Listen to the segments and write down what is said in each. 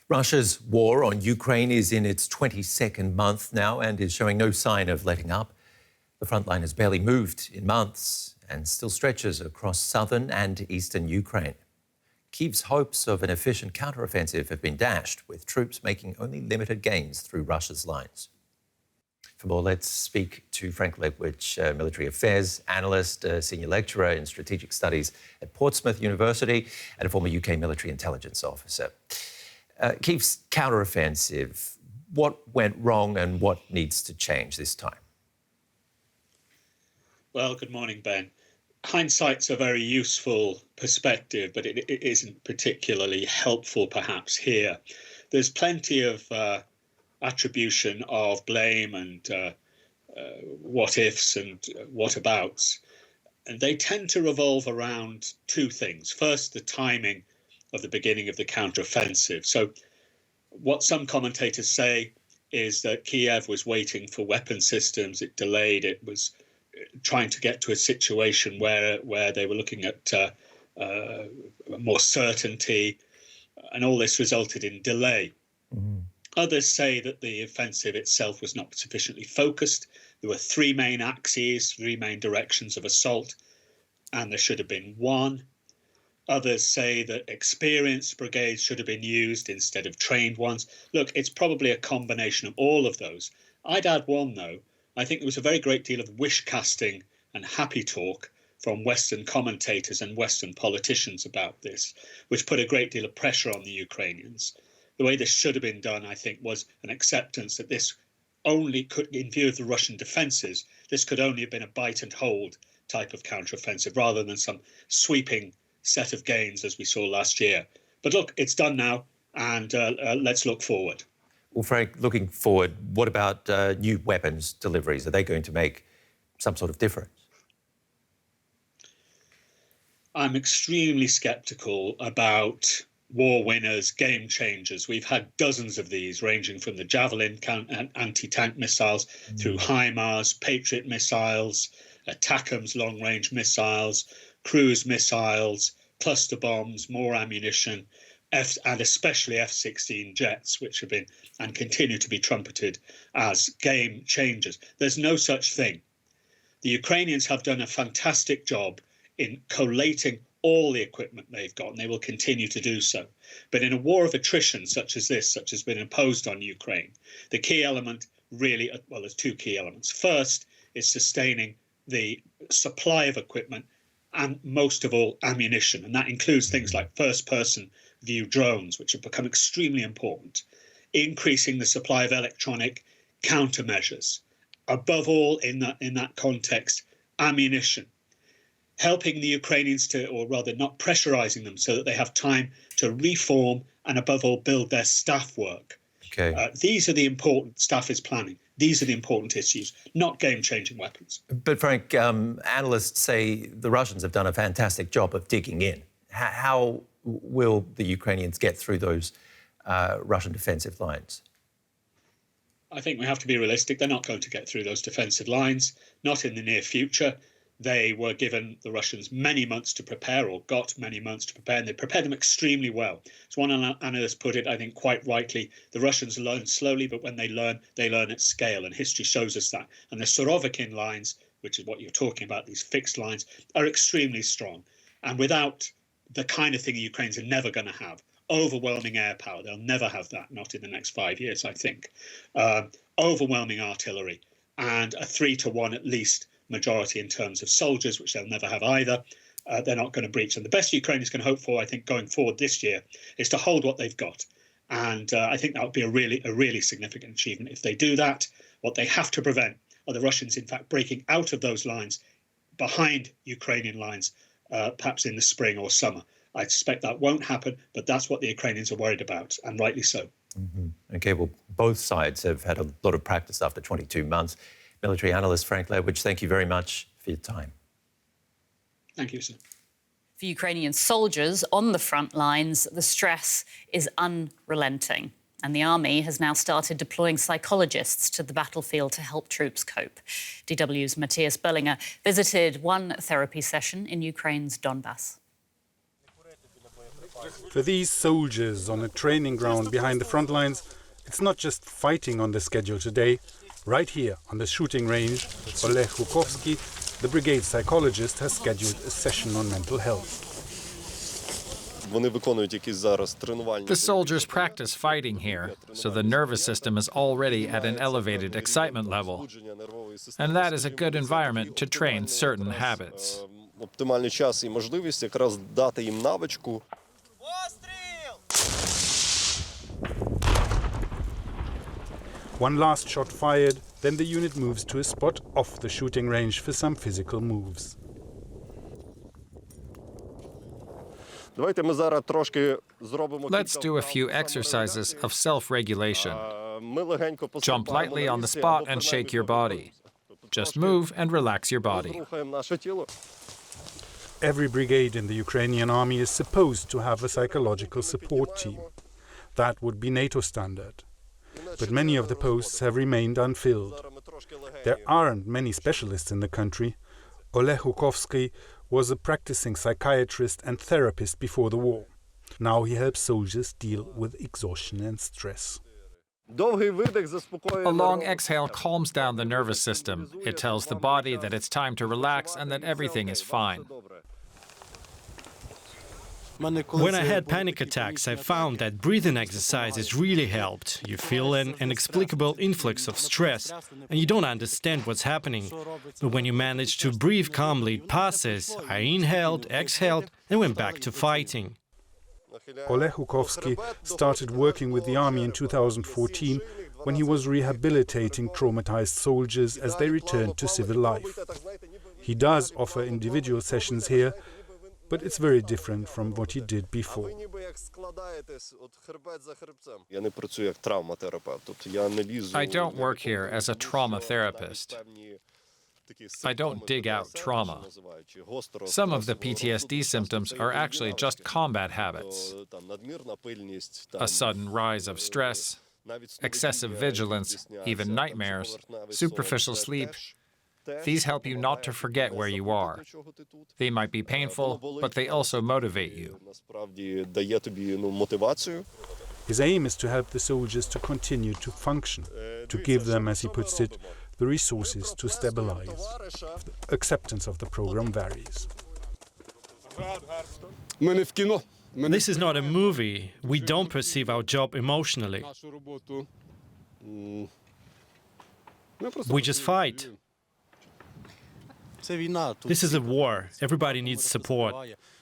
Russia's war on Ukraine is in its 22nd month now and is showing no sign of letting up. The front line has barely moved in months and still stretches across southern and eastern Ukraine. Kyiv's hopes of an efficient counteroffensive have been dashed, with troops making only limited gains through Russia's lines. For more, let's speak to Frank Ledwidge, military affairs analyst, senior lecturer in strategic studies at Portsmouth University and a former UK military intelligence officer. Kyiv's counteroffensive, what went wrong and what needs to change this time? Well, good morning, Ben. Hindsight's a very useful perspective, but it isn't particularly helpful perhaps here. There's plenty of attribution of blame and what ifs and whatabouts. And they tend to revolve around two things. First, the timing of the beginning of the counteroffensive. So what some commentators say is that Kyiv was waiting for weapon systems. It delayed. It was trying to get to a situation where they were looking at more certainty, and all this resulted in delay. Mm-hmm. Others say that the offensive itself was not sufficiently focused. There were three main axes, three main directions of assault, and there should have been one. Others say that experienced brigades should have been used instead of trained ones. Look, it's probably a combination of all of those. I'd add one, though. I think there was a very great deal of wish casting and happy talk from Western commentators and Western politicians about this, which put a great deal of pressure on the Ukrainians. The way this should have been done, I think, was an acceptance that this only could, in view of the Russian defences, this could only have been a bite and hold type of counteroffensive rather than some sweeping set of gains as we saw last year. But look, it's done now, and let's look forward. Well, Frank, looking forward, what about new weapons deliveries? Are they going to make some sort of difference? I'm extremely sceptical about war winners, game changers. We've had dozens of these, ranging from the Javelin anti-tank missiles through HIMARS, Patriot missiles, ATACMS long-range missiles, cruise missiles, cluster bombs, more ammunition, and especially F-16 jets, which have been and continue to be trumpeted as game changers. There's no such thing. The Ukrainians have done a fantastic job in collating all the equipment they've got, and they will continue to do so. But in a war of attrition such as this, such as has been imposed on Ukraine, the key element really, well, there's two key elements. First is sustaining the supply of equipment and, most of all, ammunition. And that includes things like first-person view drones, which have become extremely important, increasing the supply of electronic countermeasures. Above all, in that context, ammunition. Helping the Ukrainians to, or rather not pressurizing them so that they have time to reform and, above all, build their staff work. Okay. These are the important, staff is planning. These are the important issues, not game-changing weapons. But, Frank, analysts say the Russians have done a fantastic job of digging in. How will the Ukrainians get through those Russian defensive lines? I think we have to be realistic. They're not going to get through those defensive lines, not in the near future. They were given, the Russians, many months to prepare, or got many months to prepare, and they prepared them extremely well. As one analyst put it, I think quite rightly, the Russians learn slowly, but when they learn at scale, and history shows us that. And the Surovikin lines, which is what you're talking about, these fixed lines, are extremely strong. And without the kind of thing the Ukrainians are never going to have, overwhelming air power, they'll never have that, not in the next 5 years, I think. Overwhelming artillery, and a 3-to-1 at least majority in terms of soldiers, which they'll never have either. They're not going to breach. And the best Ukrainians can hope for, I think, going forward this year, is to hold what they've got. And I think that would be a really significant achievement. If they do that, what they have to prevent are the Russians, in fact, breaking out of those lines behind Ukrainian lines, perhaps in the spring or summer. I suspect that won't happen, but that's what the Ukrainians are worried about, and rightly so. Mm-hmm. OK, well, both sides have had a lot of practice after 22 months. Military analyst Frank Ledwidge, thank you very much for your time. Thank you, sir. For Ukrainian soldiers on the front lines, the stress is unrelenting. And the army has now started deploying psychologists to the battlefield to help troops cope. DW's Mathias Bölinger visited one therapy session in Ukraine's Donbas. For these soldiers on a training ground behind the front lines, it's not just fighting on the schedule today. Right here on the shooting range, Oleg Hukovsky, the brigade psychologist, has scheduled a session on mental health. The soldiers practice fighting here, so the nervous system is already at an elevated excitement level. And that is a good environment to train certain habits. One last shot fired, then the unit moves to a spot off the shooting range for some physical moves. Let's do a few exercises of self-regulation. Jump lightly on the spot and shake your body. Just move and relax your body. Every brigade in the Ukrainian army is supposed to have a psychological support team. That would be NATO standard. But many of the posts have remained unfilled. There aren't many specialists in the country. Oleg Hukovsky was a practicing psychiatrist and therapist before the war. Now he helps soldiers deal with exhaustion and stress. A long exhale calms down the nervous system. It tells the body that it's time to relax and that everything is fine. When I had panic attacks, I found that breathing exercises really helped. You feel an inexplicable influx of stress, and you don't understand what's happening. But when you manage to breathe calmly, it passes. I inhaled, exhaled, and went back to fighting. Oleg Hukovsky started working with the army in 2014 when he was rehabilitating traumatized soldiers as they returned to civil life. He does offer individual sessions here, but it's very different from what he did before. I don't work here as a trauma therapist. I don't dig out trauma. Some of the PTSD symptoms are actually just combat habits. A sudden rise of stress, excessive vigilance, even nightmares, superficial sleep. These help you not to forget where you are. They might be painful, but they also motivate you. His aim is to help the soldiers to continue to function, to give them, as he puts it, the resources to stabilize. The acceptance of the program varies. This is not a movie. We don't perceive our job emotionally. We just fight. This is a war. Everybody needs support.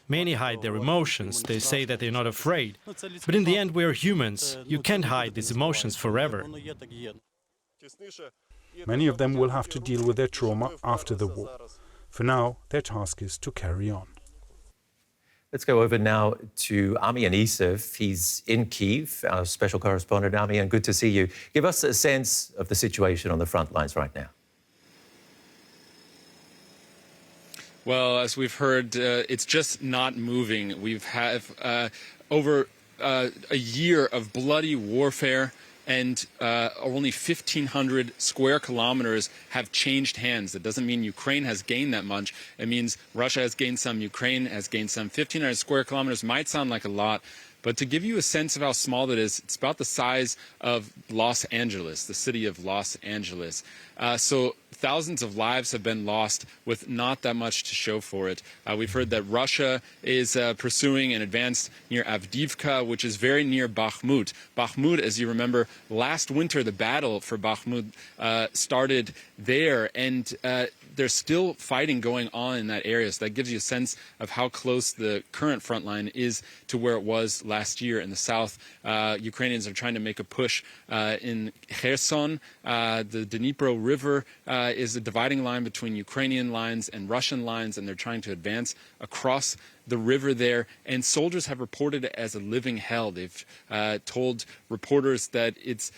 Many hide their emotions. They say that they're not afraid. But in the end, we're humans. You can't hide these emotions forever. Many of them will have to deal with their trauma after the war. For now, their task is to carry on. Let's go over now to Ami Anisov. He's in Kyiv, our special correspondent. Ami, and good to see you. Give us a sense of the situation on the front lines right now. Well, as we've heard, it's just not moving. We've had over a year of bloody warfare, and only 1,500 square kilometers have changed hands. That doesn't mean Ukraine has gained that much. It means Russia has gained some, Ukraine has gained some. 1,500 square kilometers might sound like a lot, but to give you a sense of how small that is, it's about the size of Los Angeles, the city of Los Angeles. So thousands of lives have been lost with not that much to show for it. We've heard that Russia is pursuing an advance near Avdiivka, which is very near Bakhmut. Bakhmut, as you remember, last winter the battle for Bakhmut started there, and there's still fighting going on in that area. So that gives you a sense of how close the current front line is to where it was last year in the south. Ukrainians are trying to make a push in Kherson. The Dnipro River is a dividing line between Ukrainian lines and Russian lines, and they're trying to advance across the river there, and soldiers have reported it as a living hell. They've told reporters that it's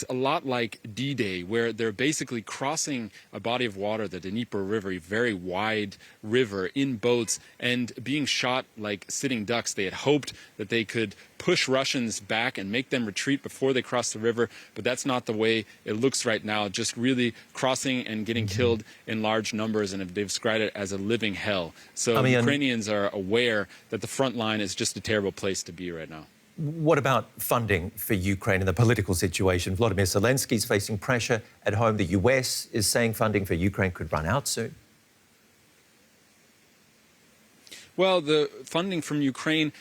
a lot like D-Day, where they're basically crossing a body of water, the Dnipro River, a very wide river, in boats, and being shot like sitting ducks. They had hoped that they could push Russians back and make them retreat before they cross the river, but that's not the way it looks right now, just really crossing and getting killed in large numbers, and they've described it as a living hell. So Ukrainians are aware aware that the front line is just a terrible place to be right now. What about funding for Ukraine and the political situation? Volodymyr Zelensky's facing pressure at home. The US is saying funding for Ukraine could run out soon. Well, the funding from Ukraine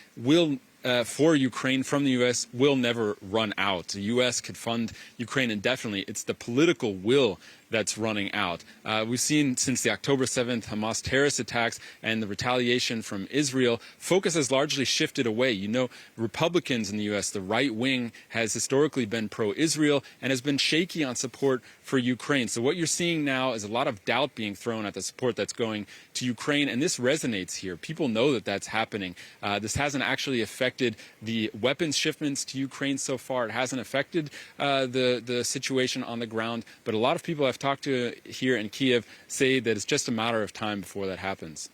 for Ukraine from the U.S. will never run out. The U.S. could fund Ukraine indefinitely. It's the political will that's running out. We've seen since the October 7th Hamas terrorist attacks and the retaliation from Israel, focus has largely shifted away. You know, Republicans in the U.S., the right wing, has historically been pro-Israel and has been shaky on support for Ukraine. So what you're seeing now is a lot of doubt being thrown at the support that's going to Ukraine, and this resonates here. People know that that's happening. This hasn't actually affected the weapons shipments to Ukraine so far. It hasn't affected the situation on the ground, but a lot of people I've talked to here in Kyiv say that it's just a matter of time before that happens.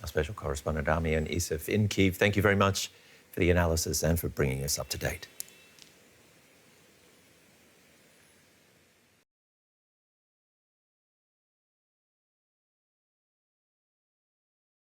Our special correspondent, Army and Isif in Kyiv, thank you very much for the analysis and for bringing us up to date.